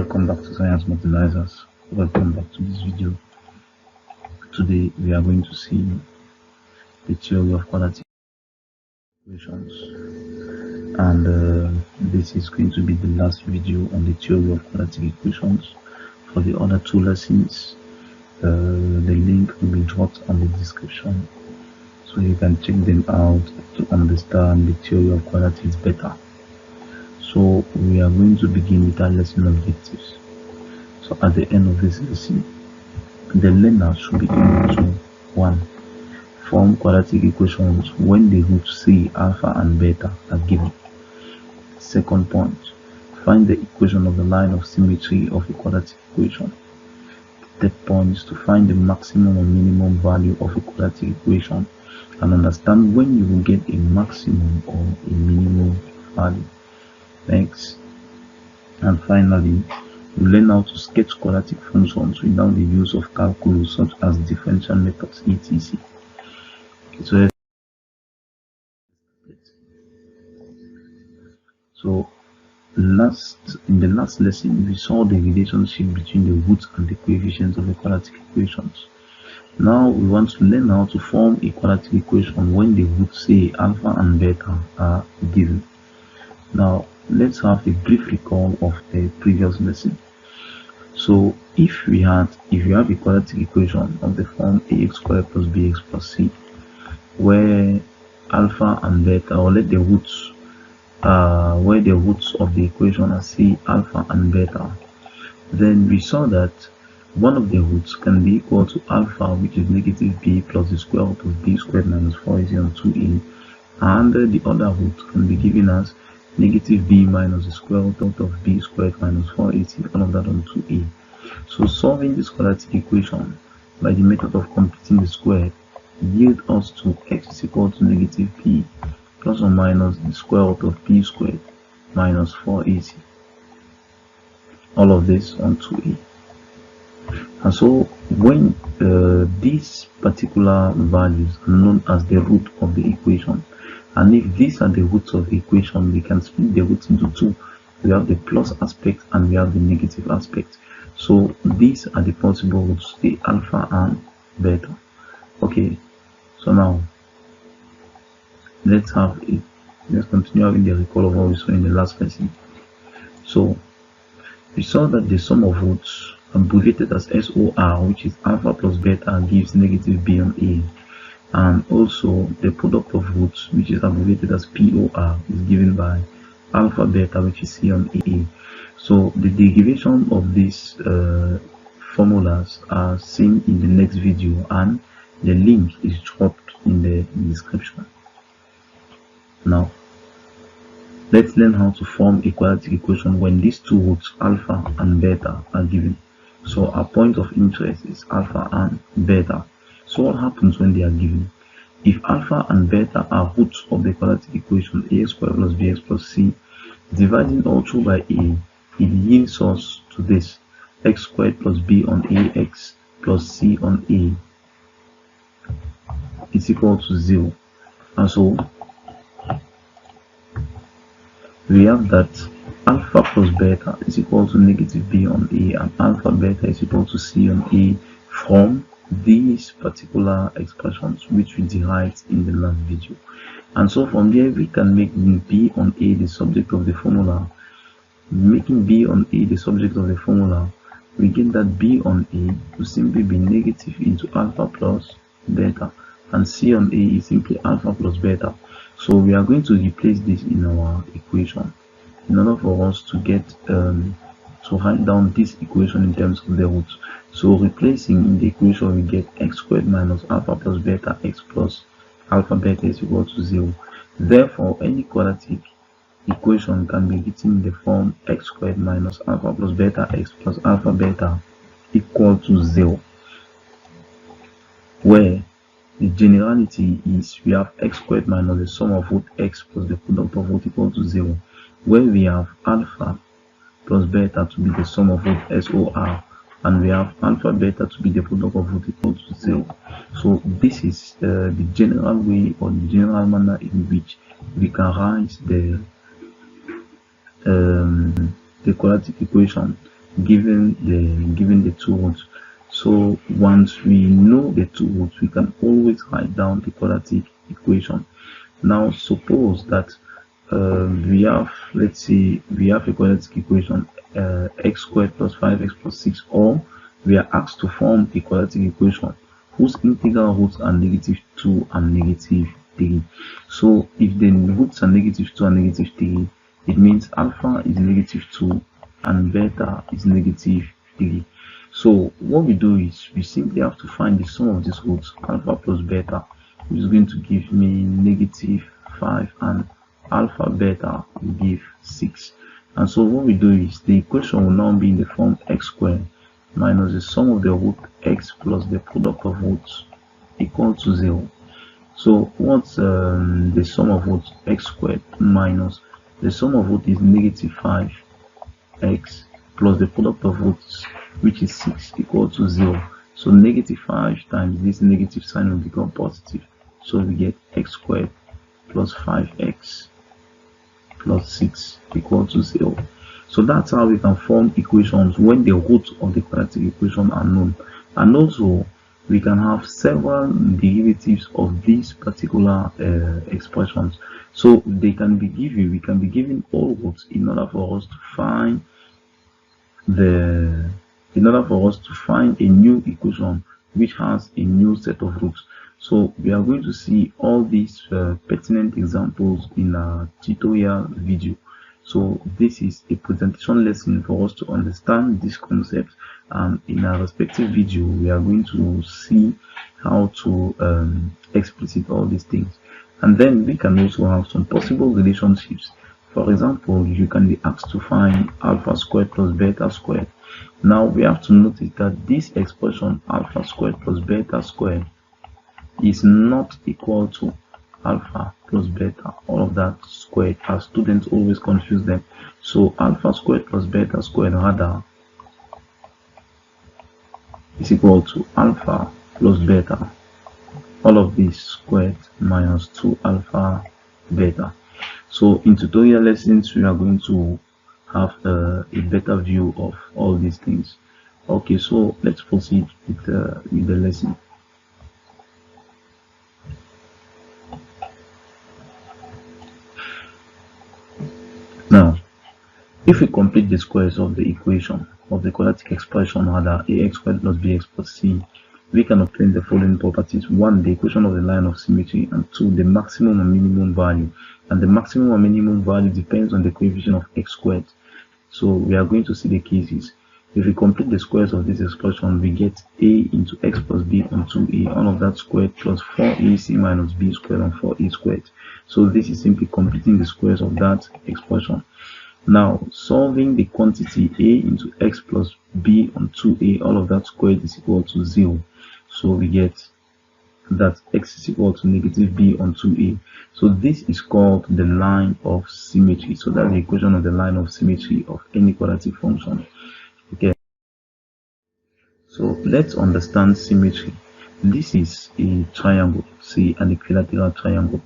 Welcome back to Science Modernizers. Welcome back to this video. Today we are going to see the theory of quadratic equations, and this is going to be the last video on the theory of quadratic equations. For the other two lessons, the link will be dropped on the description, so you can check them out to understand the theory of quadratics better. So we are going to begin with our lesson objectives. So at the end of this lesson, the learner should be able to 1. Form quadratic equations when the roots C, alpha and beta are given. Second point, find the equation of the line of symmetry of a quadratic equation. Third point is to find the maximum or minimum value of a quadratic equation and understand when you will get a maximum or a minimum value. Next, and finally, you learn how to sketch quadratic functions without the use of calculus such as differential methods, etc. Okay, so in the last lesson, we saw the relationship between the roots and the coefficients of the quadratic equations. Now we want to learn how to form a quadratic equation when the roots say alpha and beta are given. Now let's have a brief recall of the previous lesson. So if you have a quadratic equation of the form ax squared plus bx plus c, where alpha and beta, or let the roots where the roots of the equation are c, alpha and beta, then we saw that one of the roots can be equal to alpha, which is negative b plus the square root of b squared minus 4ac on 2a, and the other root can be given as negative b minus the square root of b squared minus 4ac, all of that on 2a. So solving this quadratic equation by the method of completing the square yield us to x is equal to negative b plus or minus the square root of b squared minus 4ac, all of this on 2a. And so when these particular values are known as the root of the equation, and if these are the roots of the equation, we can split the roots into two. We have the plus aspect and we have the negative aspect. So these are the possible roots, the alpha and beta. Okay, so now let's continue having the recall of what we saw in the last lesson. So we saw that the sum of roots, abbreviated as SOR, which is alpha plus beta, gives negative b on a. And also the product of roots, which is abbreviated as POR, is given by alpha beta, which is c on a. So the derivation of these formulas are seen in the next video, and the link is dropped in the description. Now let's learn how to form a quadratic equation when these two roots, alpha and beta, are given. So our point of interest is alpha and beta. So what happens when they are given? If alpha and beta are roots of the quadratic equation ax squared plus bx plus c, dividing all through by a, it yields us to this: x squared plus b on ax plus c on a is equal to 0. And so we have that alpha plus beta is equal to negative b on a, and alpha beta is equal to c on a from these particular expressions which we derived in the last video. And so from there we can make b on a the subject of the formula. Making b on a the subject of the formula, we get that b on a will simply be negative into alpha plus beta, and c on a is simply alpha plus beta. So we are going to replace this in our equation in order for us to get to write down this equation in terms of the roots. So replacing in the equation, we get x squared minus alpha plus beta x plus alpha beta is equal to 0. Therefore, any quadratic equation can be written in the form x squared minus alpha plus beta x plus alpha beta equal to 0, where the generality is we have x squared minus the sum of root x plus the product of root equal to 0, where we have alpha plus beta to be the sum of root SOR, and we have alpha beta to be the product of root equal to 0. So this is the general way, or the general manner in which we can write the quadratic equation given the two roots. So once we know the two roots, we can always write down the quadratic equation. Now suppose that we have, let's say we have a quadratic equation, x squared plus 5x plus 6, or we are asked to form a quadratic equation whose integral roots are -2 and -3. So if the roots are -2 and -3, it means alpha is -2 and beta is -3. So what we do is we simply have to find the sum of these roots, alpha plus beta, which is going to give me -5, and alpha beta will give 6. And so what we do is the equation will now be in the form x squared minus the sum of the root x plus the product of roots equal to 0. So what's the sum of roots? X squared minus the sum of root is -5x plus the product of roots, which is 6, equal to 0. So -5 times this negative sign will become positive. So we get x squared plus 5x plus 6 equal to 0. So that's how we can form equations when the roots of the quadratic equation are known. And also we can have several derivatives of these particular expressions. So they can be given, we can be given all roots in order for us to find a new equation which has a new set of roots. So we are going to see all these pertinent examples in our tutorial video. So this is a presentation lesson for us to understand this concept, and in our respective video we are going to see how to explicit all these things. And then we can also have some possible relationships. For example, you can be asked to find alpha squared plus beta squared. Now we have to notice that this expression alpha squared plus beta squared is not equal to alpha plus beta, all of that squared, as students always confuse them. So alpha squared plus beta squared rather is equal to alpha plus beta, all of this squared, minus 2 alpha beta. So in tutorial lessons we are going to have a better view of all these things. Okay, so let's proceed with the lesson. Now, if we complete the squares of the equation of the quadratic expression, rather ax squared plus bx plus c, we can obtain the following properties: 1, the equation of the line of symmetry, and 2, the maximum and minimum value. And the maximum and minimum value depends on the coefficient of x squared. So we are going to see the cases. If we complete the squares of this expression, we get a into x plus b on 2a, all of that squared, plus 4ac minus b squared on 4a squared. So this is simply completing the squares of that expression. Now solving the quantity a into x plus b on 2a, all of that squared is equal to 0. So we get that x is equal to -b on 2a. So this is called the line of symmetry. So that's the equation of the line of symmetry of any quadratic function. Okay, so let's understand symmetry. This is a triangle, say an equilateral triangle.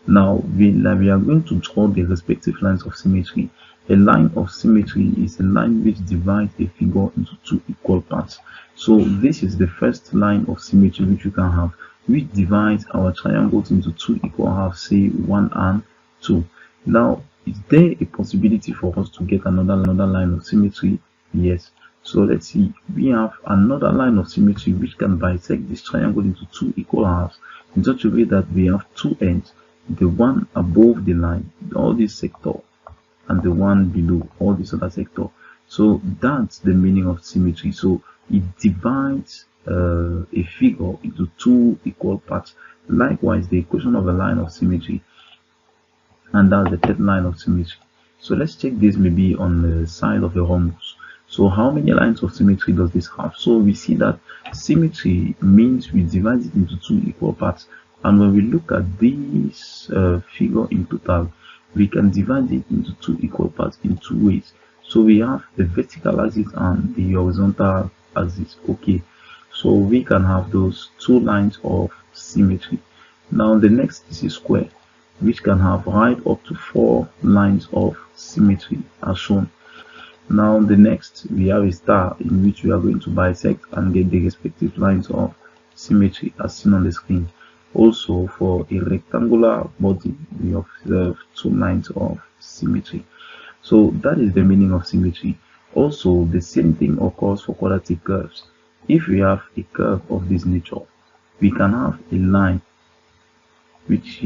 Now we are going to draw the respective lines of symmetry. A line of symmetry is a line which divides a figure into two equal parts. So this is the first line of symmetry which we can have, which divides our triangles into two equal halves, say 1 and 2. Now, is there a possibility for us to get another line of symmetry? Yes. So let's see, we have another line of symmetry which can bisect this triangle into two equal halves in such a way that we have two ends, the one above the line, all this sector, and the one below, all this other sector. So that's the meaning of symmetry. So it divides a figure into two equal parts. Likewise, the equation of a line of symmetry, and that's the third line of symmetry. So let's check this maybe on the side of a rhombus. So how many lines of symmetry does this have? So we see that symmetry means we divide it into two equal parts, and when we look at this figure in total, we can divide it into two equal parts in two ways. So we have the vertical axis and the horizontal axis. Okay, so we can have those two lines of symmetry. Now the next is a square, which can have right up to 4 lines of symmetry as shown. Now the next, we have a star in which we are going to bisect and get the respective lines of symmetry as seen on the screen. Also, for a rectangular body, we observe two lines of symmetry. So that is the meaning of symmetry. Also, the same thing occurs for quadratic curves. If we have a curve of this nature, we can have a line which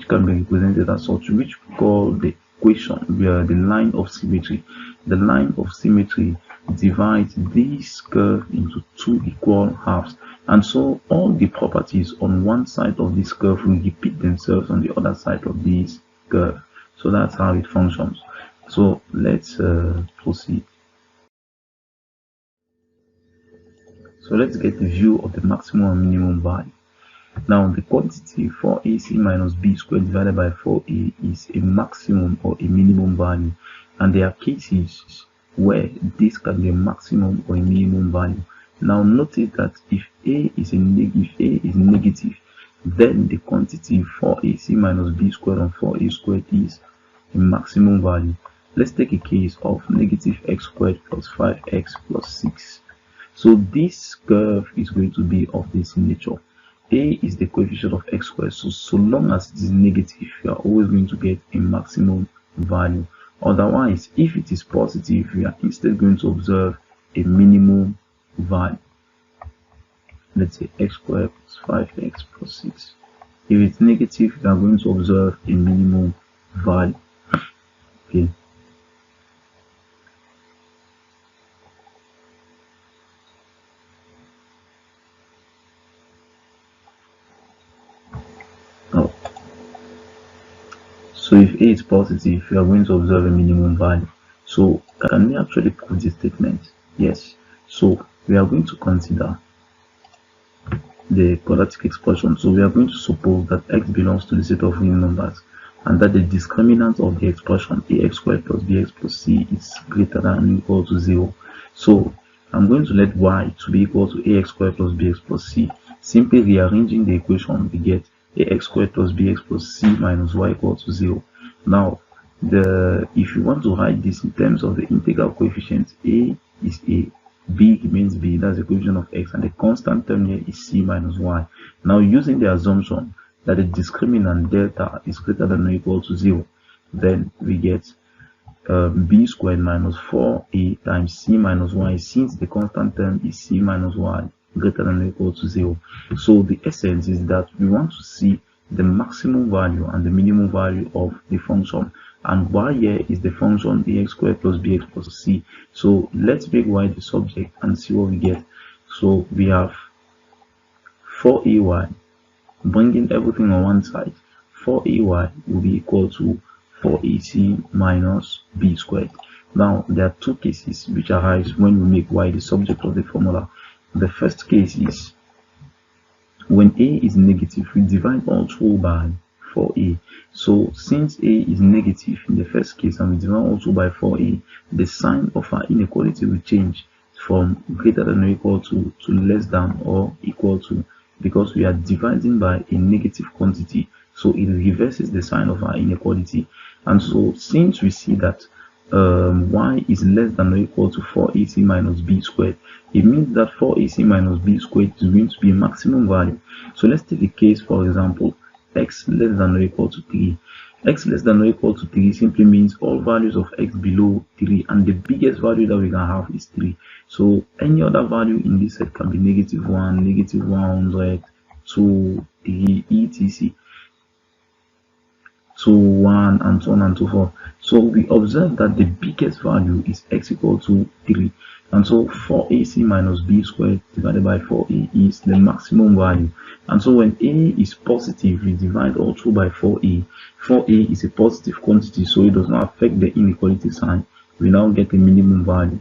can be represented as such, which we call the equation, the line of symmetry. The line of symmetry divides this curve into two equal halves, and so all the properties on one side of this curve will repeat themselves on the other side of this curve. So that's how it functions. So let's proceed. So let's get the view of the maximum and minimum value. Now the quantity 4ac minus b squared divided by 4a is a maximum or a minimum value, and there are cases where this can be a maximum or a minimum value. Now notice that if a is negative, then the quantity 4ac minus b squared on 4a squared is a maximum value. Let's take a case of negative x squared plus 5x plus 6. So this curve is going to be of this nature. A is the coefficient of x squared, so long as it is negative, you are always going to get a maximum value. Otherwise, if it is positive, we are instead going to observe a minimum value. Let's say x squared plus 5x plus 6. If it's negative, we are going to observe a minimum value. Okay. So if A is positive, we are going to observe a minimum value. So can we actually prove this statement? Yes. So we are going to consider the quadratic expression. So we are going to suppose that x belongs to the set of real numbers, and that the discriminant of the expression ax squared plus bx plus c is greater than or equal to 0. So I'm going to let y to be equal to ax squared plus bx plus c. Simply rearranging the equation, we get ax squared plus bx plus c minus y equal to 0. Now, if you want to write this in terms of the integral coefficients, a is a, b remains b, that's the coefficient of x, and the constant term here is c minus y. Now, using the assumption that the discriminant delta is greater than or equal to 0, then we get b squared minus 4a times c minus y, since the constant term is c minus y greater than or equal to 0. So the essence is that we want to see the maximum value and the minimum value of the function, and y here is the function ax squared plus bx plus c. So let's make y the subject and see what we get. So we have 4ay, bringing everything on one side, 4ay will be equal to 4ac minus b squared. Now there are two cases which arise when we make y the subject of the formula. The first case is when a is negative, we divide all through by 4a. So since a is negative in the first case and we divide all through by 4a, the sign of our inequality will change from greater than or equal to less than or equal to, because we are dividing by a negative quantity. So it reverses the sign of our inequality. And so since we see that y is less than or equal to 4ac minus b squared, it means that 4ac minus b squared is going to be a maximum value. So let's take a case, for example, x less than or equal to 3. X less than or equal to 3 simply means all values of x below 3, and the biggest value that we can have is 3. So any other value in this set can be negative 1, negative 100, 2, 3, etc. to 1, and so on and so forth. So we observe that the biggest value is x equal to 3, and so 4ac minus b squared divided by 4a is the maximum value. And so when a is positive, we divide all through by 4a. 4a is a positive quantity, so it does not affect the inequality sign. We now get a minimum value.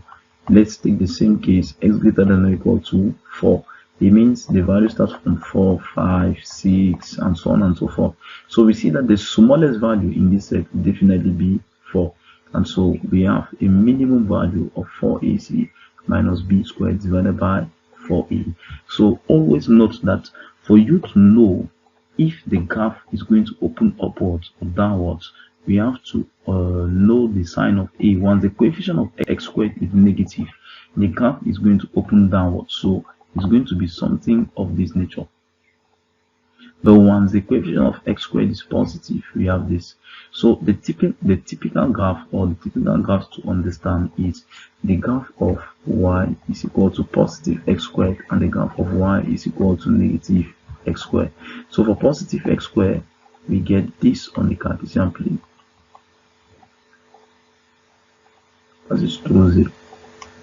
Let's take the same case, x greater than or equal to 4. It means the value starts from 4, 5, 6, and so on and so forth. So we see that the smallest value in this set will definitely be 4. And so we have a minimum value of 4ac minus b squared divided by 4a. So always note that for you to know if the graph is going to open upwards or downwards, we have to know the sign of a. Once the coefficient of x squared is negative, the graph is going to open downward, so it's going to be something of this nature. But once the coefficient of x squared is positive, we have this. So the typical graph, or the typical graph to understand, is the graph of y is equal to positive x squared, and the graph of y is equal to negative x squared. So for positive x squared, we get this on the Cartesian plane as it's 2, 0.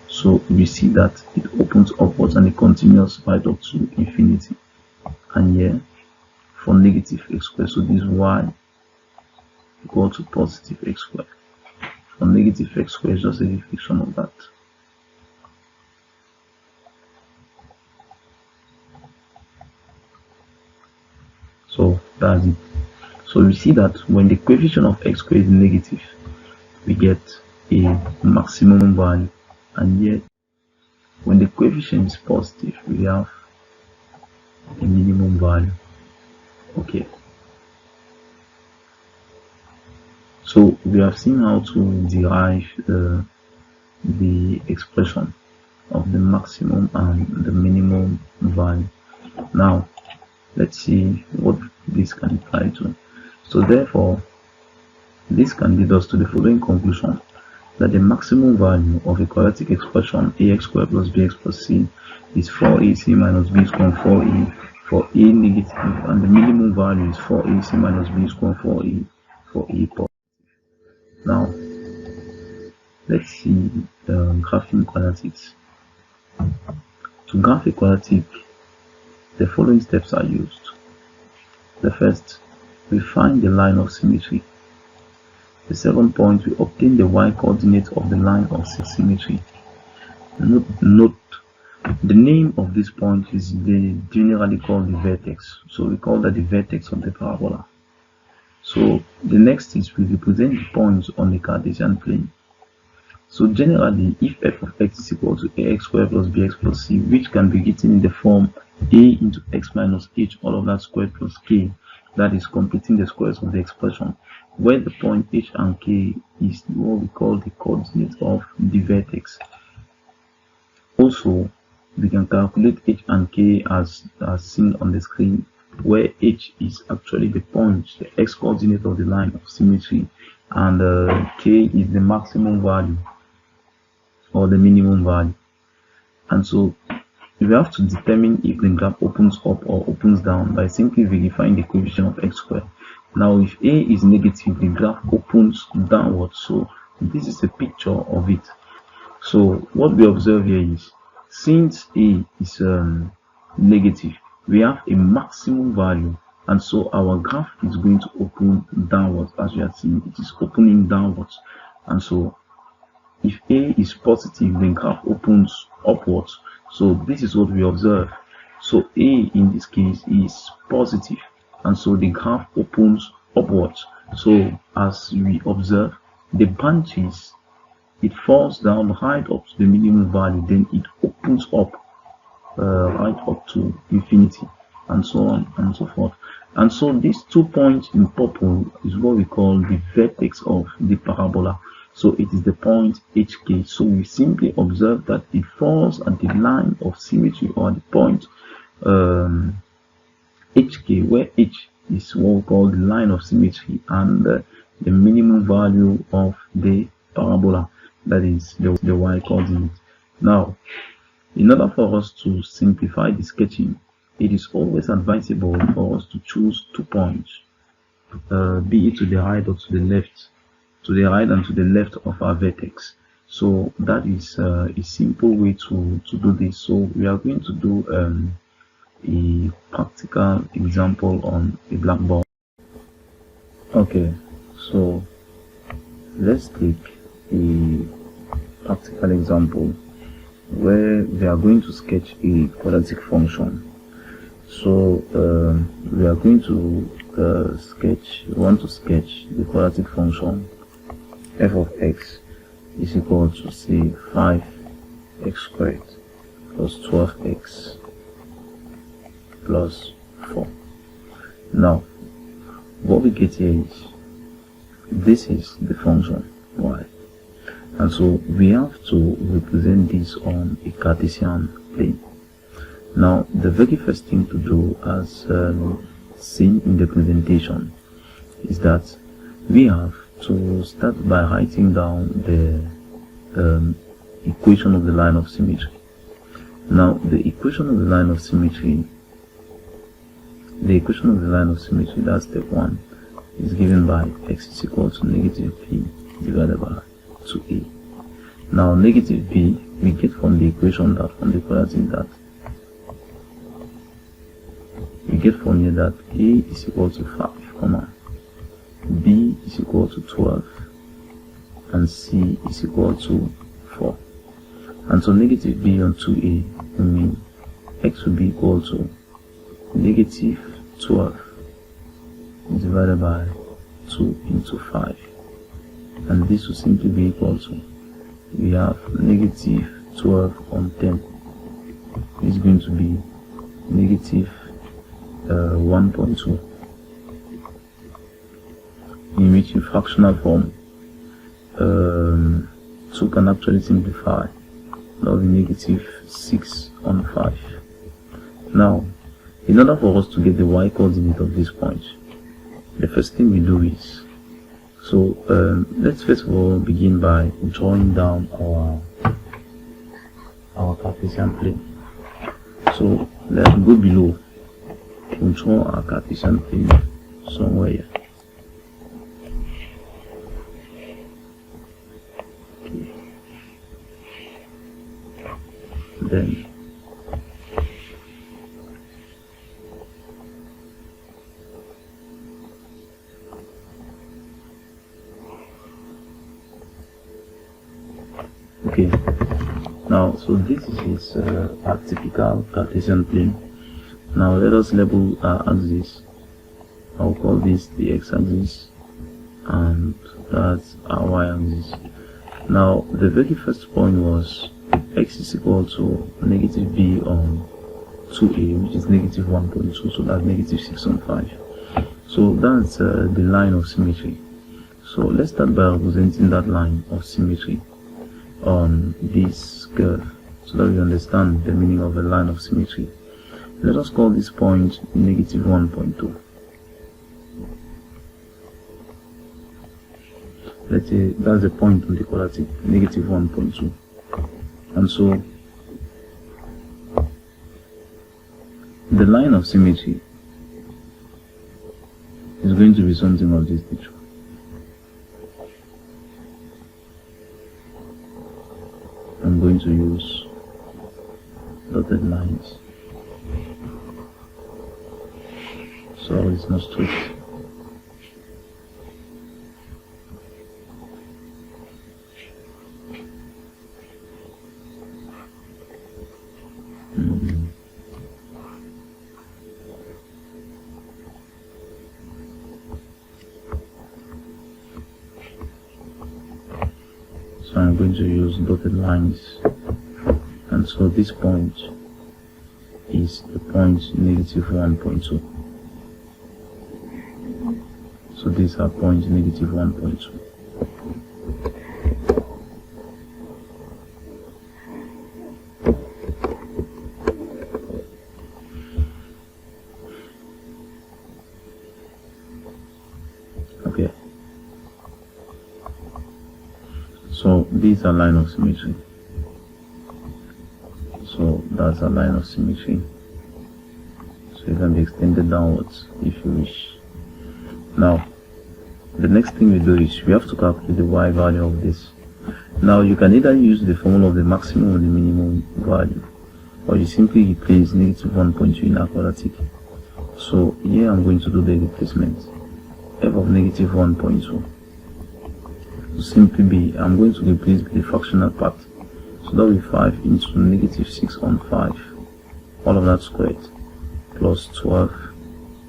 So we see that it opens upwards and it continues right up to infinity. And here for negative x squared, so this y equal to positive x squared. For negative x squared is just a reflection of that. So that's it. So we see that when the coefficient of x squared is negative, we get a maximum value, and yet when the coefficient is positive, we have a minimum value. Okay, so we have seen how to derive the expression of the maximum and the minimum value. Now let's see what this can apply to. So therefore, this can lead us to the following conclusion: that the maximum value of a quadratic expression ax squared plus bx plus c is 4ac minus b squared 4e for a negative, and the minimum value is 4ac minus b squared 4e for a positive. Now let's see graphing quadratics. To graph a quadratic, the following steps are used. The first, we find the line of symmetry. The second point, we obtain the y-coordinate of the line of symmetry. Note the name of this point is generally called the vertex, so we call that the vertex of the parabola. So the next is we represent the points on the Cartesian plane. So generally, if f of x is equal to ax squared plus bx plus c, which can be written in the form a into x minus h all of that squared plus k, that is completing the squares of the expression, where the point h and k is what we call the coordinate of the vertex. Also, we can calculate h and k as seen on the screen, where h is actually the point, the x coordinate of the line of symmetry, and k is the maximum value or the minimum value. And so we have to determine if the graph opens up or opens down by simply verifying the coefficient of x squared. Now if a is negative, the graph opens downwards, so this is a picture of it. So what we observe here is, since a is negative, we have a maximum value, and so our graph is going to open downwards. As you are seeing, it is opening downwards. And so if a is positive, the graph opens upwards. So this is what we observe. So a in this case is positive, and so the graph opens upwards. So as we observe, the branches, it falls down right up to the minimum value, then it opens up right up to infinity, and so on and so forth. And so these 2 points in purple is what we call the vertex of the parabola. So it is the point hk. So we simply observe that it falls at the line of symmetry, or the point hk, where h is what we call the line of symmetry, and the minimum value of the parabola, that is the y coordinate. Now, in order for us to simplify the sketching, it is always advisable for us to choose 2 points, be it to the right or to the left, to the right and to the left of our vertex. So that is a simple way to do this. So we are going to do a practical example on a blackboard. Okay, so let's take a practical example where we are going to sketch a quadratic function. So we are going to want to sketch the quadratic function f of x is equal to, say, 5x squared plus 12x plus 4. Now what we get here is this is the function y, and so we have to represent this on a Cartesian plane. Now the very first thing to do, as seen in the presentation, is that we have to start by writing down the equation of the line of symmetry. Now the equation of the line of symmetry, that's step 1, is given by x is equal to negative b divided by 2a. Now negative b we get from the equation that from the quadratic, that we get from here that a is equal to 5, comma, b is equal to 12, and c is equal to 4. And so negative b on 2a will mean x will be equal to negative 12 divided by 2 into 5, and this will simply be equal to, we have negative 12 on 10 is going to be negative 1.2, in which in fractional form 2 can actually simplify. That will be negative 6 on 5. Now, in order for us to get the y coordinate of this point, the first thing we do is, so let's first of all begin by drawing down our Cartesian plane. So let's go below. We'll draw our Cartesian plane somewhere here. Okay. Then okay, now so this is a typical Cartesian plane. Now let us label our axis. I'll call this the x-axis, and that's our y-axis. Now the very first point was x is equal to negative b on 2a, which is negative 1.2, so that's negative 6 on 5. So that's the line of symmetry. So let's start by representing that line of symmetry on this curve, so that we understand the meaning of a line of symmetry. Let us call this point negative 1.2. Let's say that's the point on the quadratic, negative 1.2. And so the line of symmetry is going to be something of this nature. I'm going to use dotted lines so it's not straight. So I'm going to use dotted lines, and so this point is the point negative 1.2. So these are points negative 1.2. Okay. So these are line of symmetry. So that's a line of symmetry. So it can be extended downwards if you wish. Now, the next thing we do is we have to calculate the y value of this. Now you can either use the formula of the maximum or the minimum value, or you simply replace negative 1.2 in a quadratic. So here I'm going to do the replacement. F of negative 1.2 will simply be, I'm going to replace the fractional part. So that will be 5 into negative 6 on 5, all of that squared, plus 12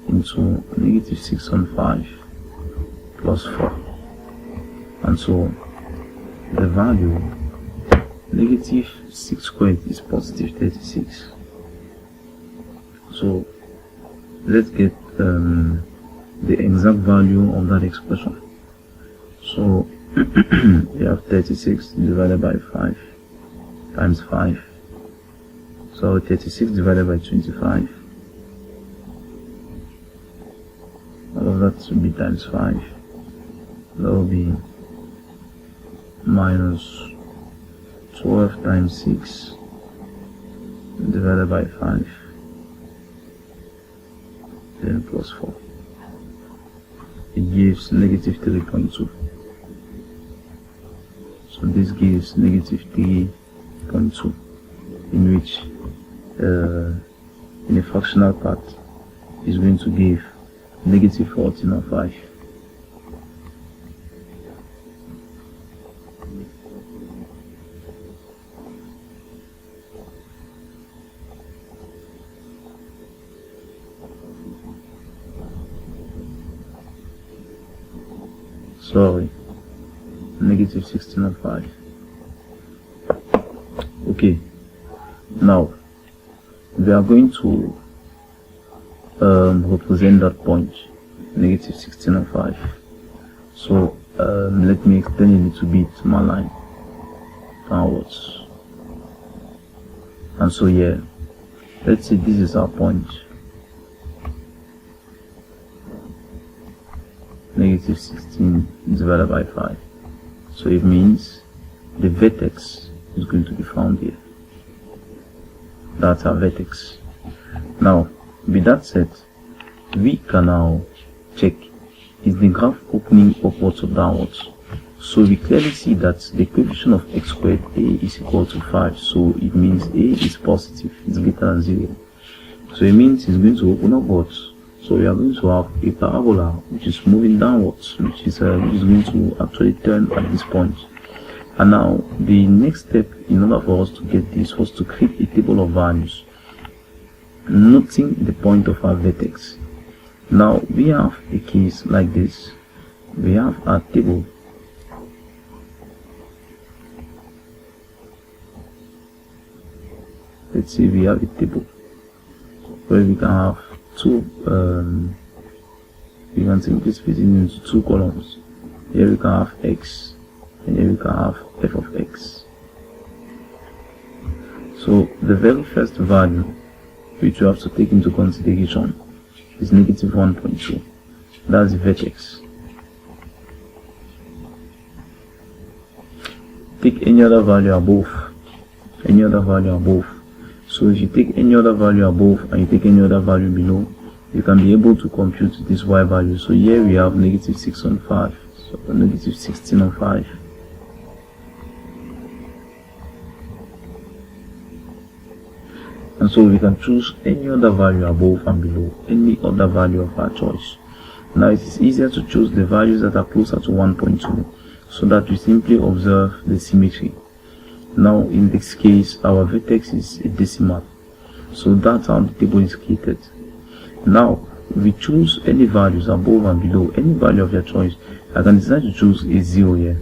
into negative 6 on 5 plus 4. And so the value negative 6 squared is positive 36. So let's get the exact value of that expression. So we have 36 divided by 5 times 5. So 36 divided by 25. All of that should be times 5. That will be minus 12 times 6 divided by 5, then plus 4. It gives negative 3.2. So this gives negative 3.2, in which in a fractional part is going to give negative 1405. Sorry, negative 1605. Okay, now we are going to represent that point, negative 1605. So let me extend a little bit my line downwards, and so yeah, let's say this is our point, negative 16 divided by 5. So it means the vertex is going to be found here. That's our vertex. Now, with that said, we can now check, is the graph opening upwards or downwards? So we clearly see that the coefficient of x squared a is equal to 5. So it means a is positive, it's greater than 0. So it means it's going to open upwards. So we are going to have a parabola which is moving downwards, which is going to actually turn at this point. And now the next step in order for us to get this was to create a table of values, noting the point of our vertex. Now we have a case like this. We have our table. Let's say we have a table where we can have two, we can simply split it into two columns. Here we can have x, and here we can have f of x. So the very first value which you have to take into consideration is negative 1.2. That's the vertex. Take any other value above, any other value above. So if you take any other value above and you take any other value below, you can be able to compute this y value. So here we have negative 6 on 5, so negative 16 on 5. And so we can choose any other value above and below, any other value of our choice. Now it is easier to choose the values that are closer to 1.2, so that we simply observe the symmetry. Now in this case, our vertex is a decimal, so that's how the table is created. Now we choose any values above and below, any value of your choice. I can decide to choose a 0 here.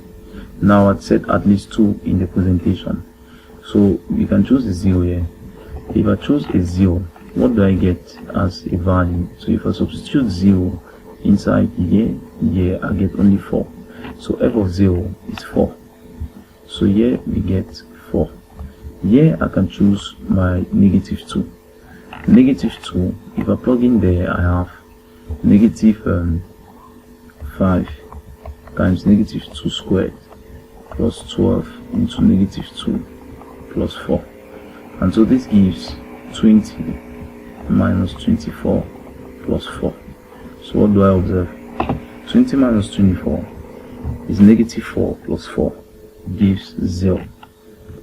Now I'd set at least 2 in the presentation, so we can choose a 0 here. If I choose a 0, what do I get as a value? So if I substitute 0 inside here, I get only 4. So f of 0 is 4. So here we get 4. Here I can choose my negative 2. Negative 2, if I plug in there, I have negative 5 times negative 2 squared plus 12 into negative 2 plus 4. And so this gives 20 minus 24 plus 4. So what do I observe? 20 minus 24 is negative 4 plus 4 gives 0.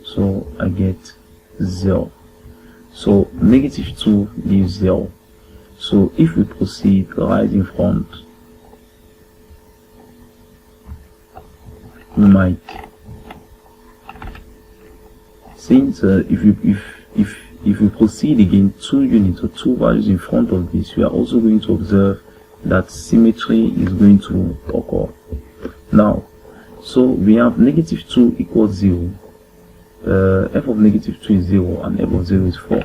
So I get 0. So negative 2 gives 0. So if we proceed right in front, we might, since if we proceed again 2 units or 2 values in front of this, we are also going to observe that symmetry is going to occur. Now, so we have negative 2 equals 0. F of negative 2 is 0 and f of 0 is 4.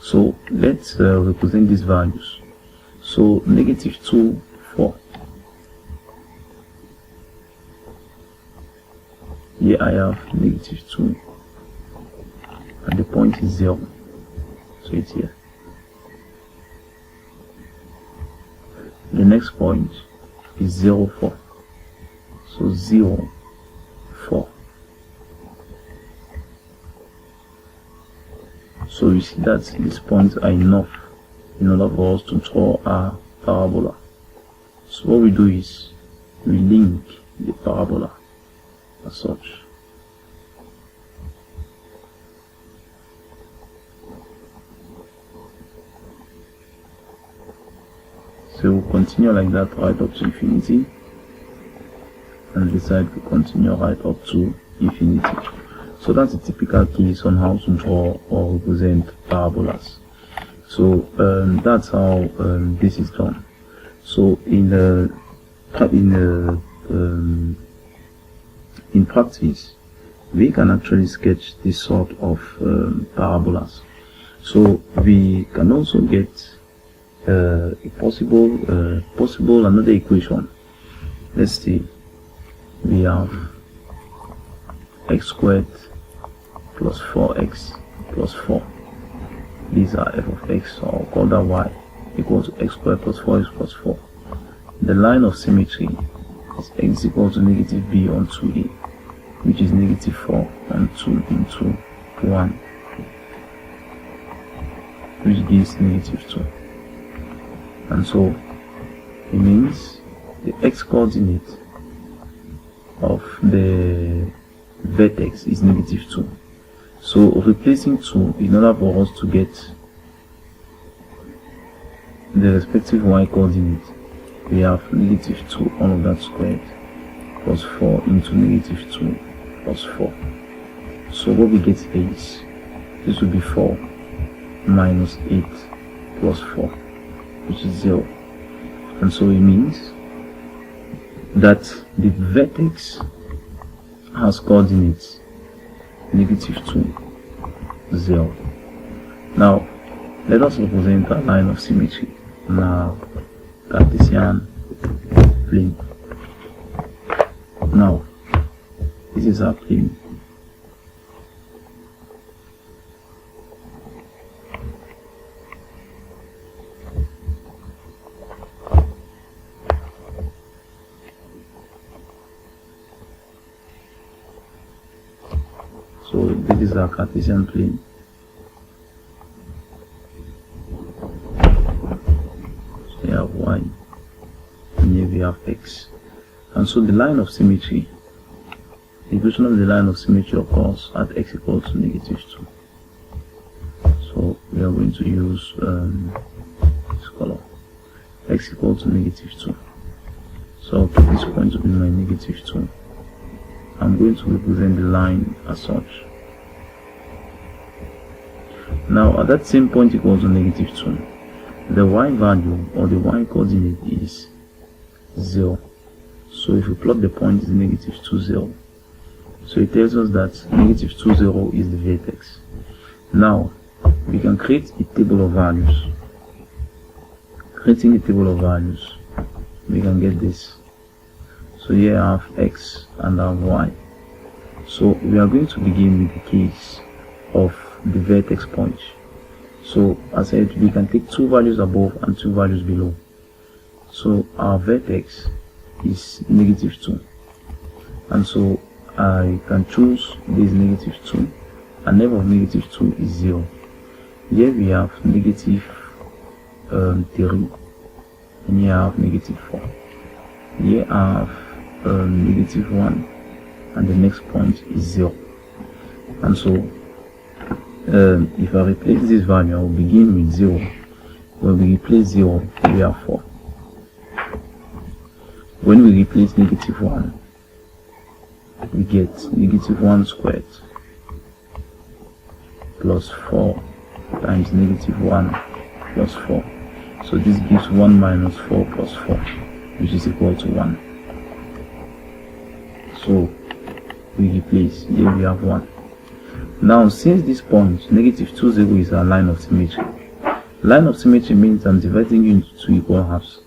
So let's represent these values. So negative 2, 4. Here I have -2 and the point is 0, so it's here. The next point is 0, 4, so 0, 4. So you see that these points are enough in order for us to draw a parabola. So what we do is we link the parabola as such. So we'll continue like that right up to infinity, and this side will continue right up to infinity. So that's a typical case on how to draw or represent parabolas. So that's how this is done. So in practice, we can actually sketch this sort of parabolas. So we can also get a possible another equation. Let's see, we have x squared plus 4x plus 4. These are f of x, so I'll call that y equal to x squared plus 4x plus 4. The line of symmetry is x equal to negative b on 2a, which is negative 4 on 2 into 1, which gives negative 2. And so it means the x coordinate of the vertex is negative 2. So replacing 2 in order for us to get the respective y coordinate, we have negative 2 all of that squared plus 4 into negative 2 plus 4. So what we get is, this will be 4 minus 8 plus 4, which is 0. And so it means that the vertex has coordinates negative 2, 0. Now let us represent a line of symmetry on our Cartesian plane. Now this is our plane. So this is our Cartesian plane. So we have y, and here we have x. And so the line of symmetry, the equation of the line of symmetry occurs at x equals to negative 2. So we are going to use this color, x equals to negative 2. So I'll take this point to be my negative 2. I'm going to represent the line as such. Now at that same point equals to negative 2, the y value or the y coordinate is 0. So if we plot the point, is negative 2, 0. So it tells us that negative 2, 0 is the vertex. Now we can create a table of values. Creating a table of values, we can get this. So here I have x and I have y. So we are going to begin with the case of the vertex point. So as I said, we can take 2 values above and 2 values below. So our vertex is negative 2, and so I can choose this negative 2, and f of negative 2 is 0. Here we have negative 3, and here I have negative 4. Here I have negative 1, and the next point is 0. And so if I replace this value, I will begin with 0. When we replace 0, we have 4. When we replace negative 1, we get negative 1 squared plus 4 times negative 1 plus 4. So this gives 1 minus 4 plus 4, which is equal to 1. So we replace, here we have 1. Now since this point, negative 2, 0 is our line of symmetry. Line of symmetry means I'm dividing you into 2 equal halves.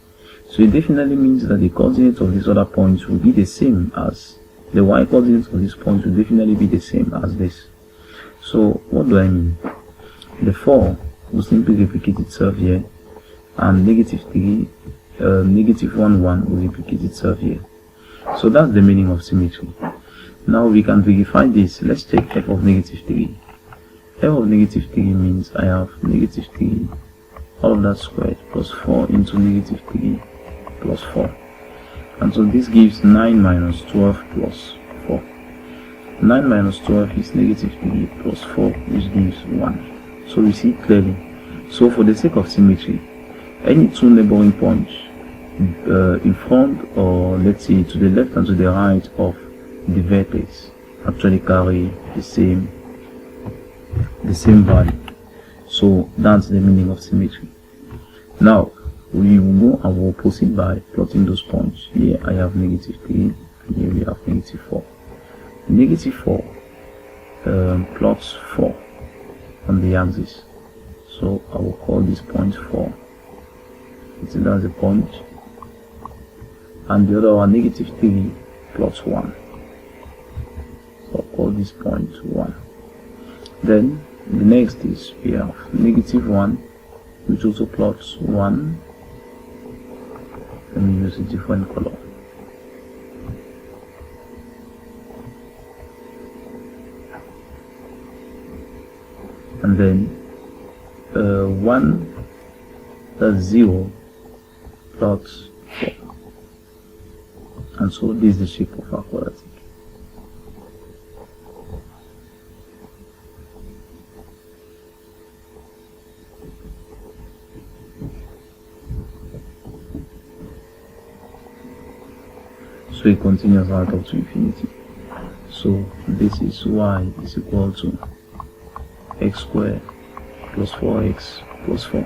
So it definitely means that the coordinates of these other points will be the same as the y coordinates of this point will definitely be the same as this. So what do I mean? The 4 will simply replicate itself here, and -3, -1, 1 will replicate itself here. So that's the meaning of symmetry. Now we can verify this. Let's check f of -3. F of -3 means I have -3 all of that squared plus 4 into -3 plus 4, and so this gives 9 minus 12 plus 4. 9 minus 12 is -3 plus 4, which gives 1. So we see clearly. So for the sake of symmetry, any two neighboring points in front, or let's say to the left and to the right of the vertex, actually carry the same value. So that's the meaning of symmetry. Now we will go and we'll proceed by plotting those points. Here I have -3, and here we have -4. -4 plots 4 on the axis, so I will call this point 4. So that's a point, and the other one -3 plots 1, so I'll call this point 1. Then the next is we have -1, which also plots 1. Let me use a different color. And then 1, that's 0, plots 4. And so this is the shape of our quadratic. So it continues right up to infinity. So this is y is equal to x squared plus 4x plus 4.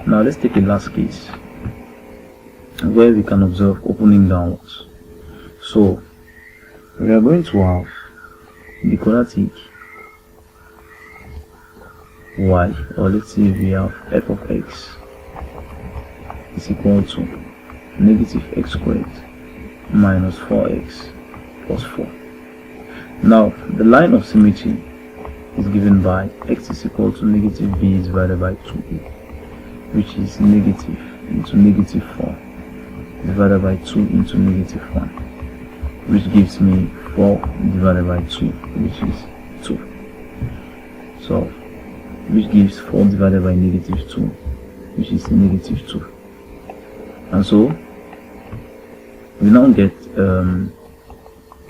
Now let's take a last case where we can observe opening downwards. So we are going to have the quadratic y, or let's say we have f of x is equal to -x squared minus 4x plus 4. Now the line of symmetry is given by x is equal to -b divided by 2a, which is negative into -4 divided by 2 into -1, which gives me 4 divided by 2, which is 2. So which gives 4 divided by -2, which is -2. And so we now get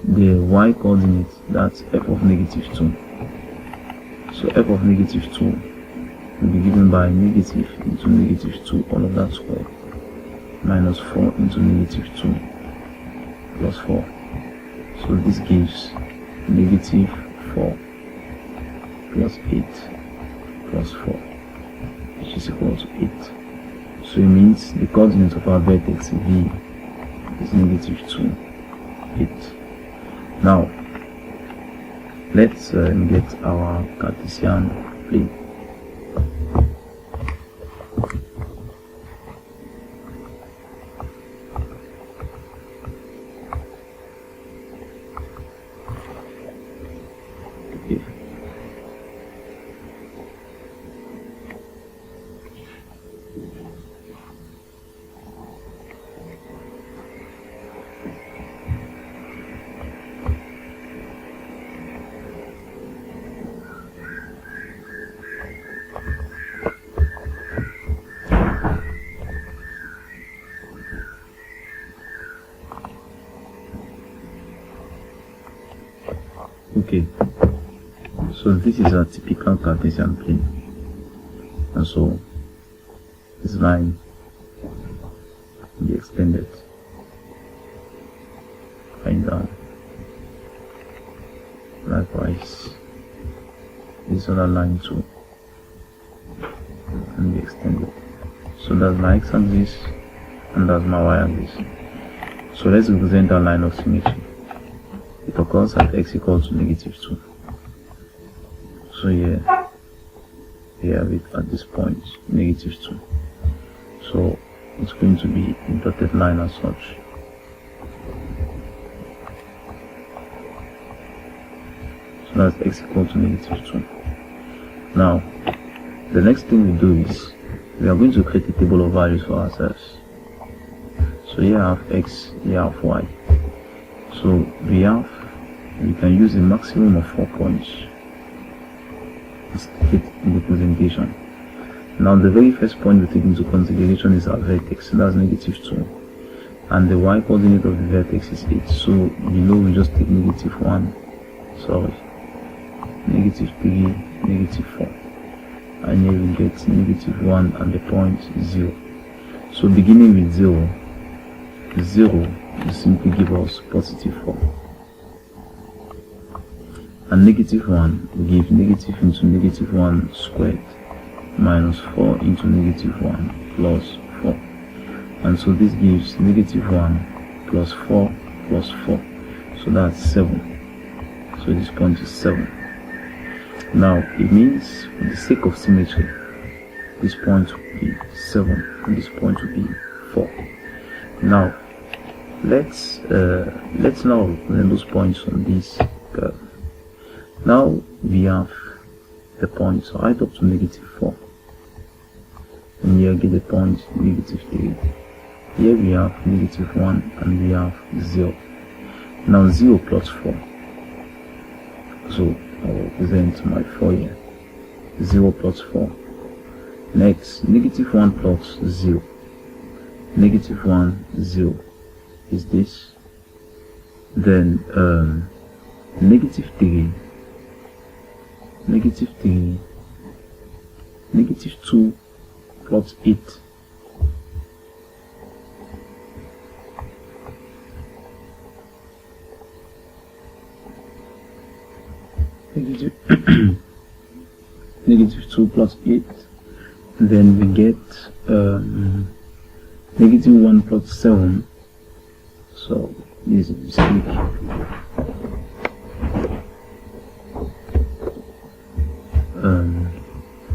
the y coordinate, that's f of -2. So f of -2 will be given by negative into -2, all of that squared, minus 4 into -2 plus 4. So this gives -4 plus 8 plus 4, which is equal to 8. So it means the coordinate of our vertex V is -2, 8. Now let's get our Cartesian plane. Okay. Okay, so this is a typical Cartesian plane, and so this line will be extended right down. Likewise, this other line too can be extended. So that's my x-axis and that's my y-axis. So let's represent our line of symmetry. It occurs at x equals to -2. So here we have it at this point, -2. So it's going to be a dotted line as such. that's x equal to -2. Now the next thing we do is we are going to create a table of values for ourselves. So here I have x, here I have y. So we can use a maximum of 4 points in the presentation. Now the very first point we take into consideration is our vertex, that's -2, and the y coordinate of the vertex is 8. So below we just take -1, sorry, -3, -4, and here we get -1 and the point 0. So beginning with 0 will simply give us +4, and -1 will give negative into -1 squared minus 4 into -1 plus 4, and so this gives -1 plus 4 plus 4, so that's 7. So this point is 7. Now it means, for the sake of symmetry, this point will be 7 and this point will be 4. Now let's now represent those points on this curve. Now we have the points right up to -4, and here get the point -3. Here we have -1 and we have 0. Now 0 plus 4, so I'll represent my 4 here. 0 plus 4. Next, -1 plus 0. -1, 0 is this. Then -3, -2 plus 8. -2 plus 8. Then we get -1 plus 7. So this is a mistake.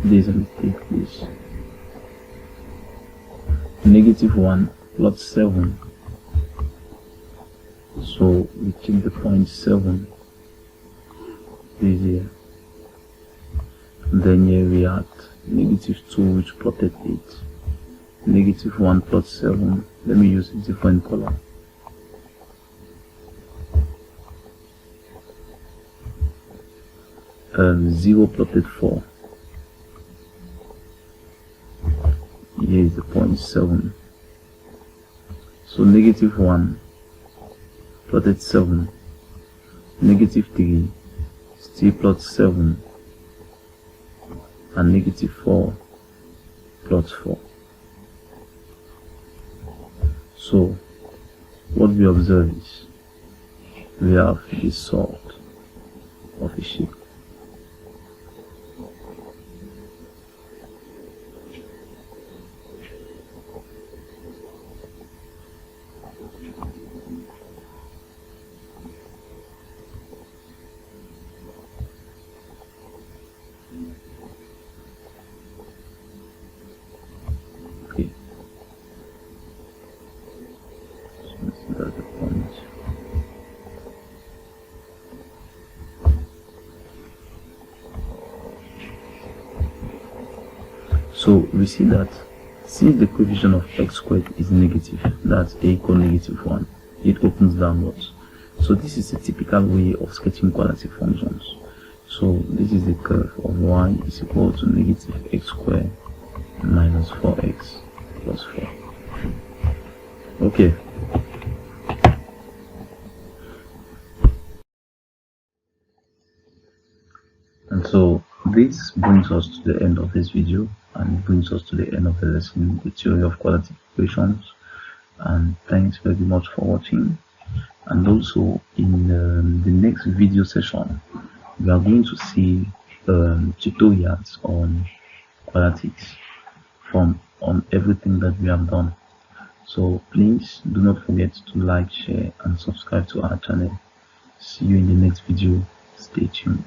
This is a mistake, please. -1 plus 7. So we keep the point 7. This here. Then here we add -2, which plotted 8. -1 plus 7. Let me use a different color. Zero plotted 4. Here is the point 7. So -1 plotted 7. -3 still plot 7, and -4 plot 4. So what we observe is we have the sort of a shape. Okay. So that's the point. So we see that since the coefficient of x squared is negative, that's a equal -1, it opens downwards. So this is a typical way of sketching quadratic functions. So this is the curve of y is equal to -x squared minus 4x plus 4. Okay. And so this brings us to the end of this video, and brings us to the end of the lesson, the theory of quadratic equations. And thanks very much for watching. And also in the next video session, we are going to see tutorials on quadratics on everything that we have done. So please do not forget to like, share and subscribe to our channel. See you in the next video. Stay tuned.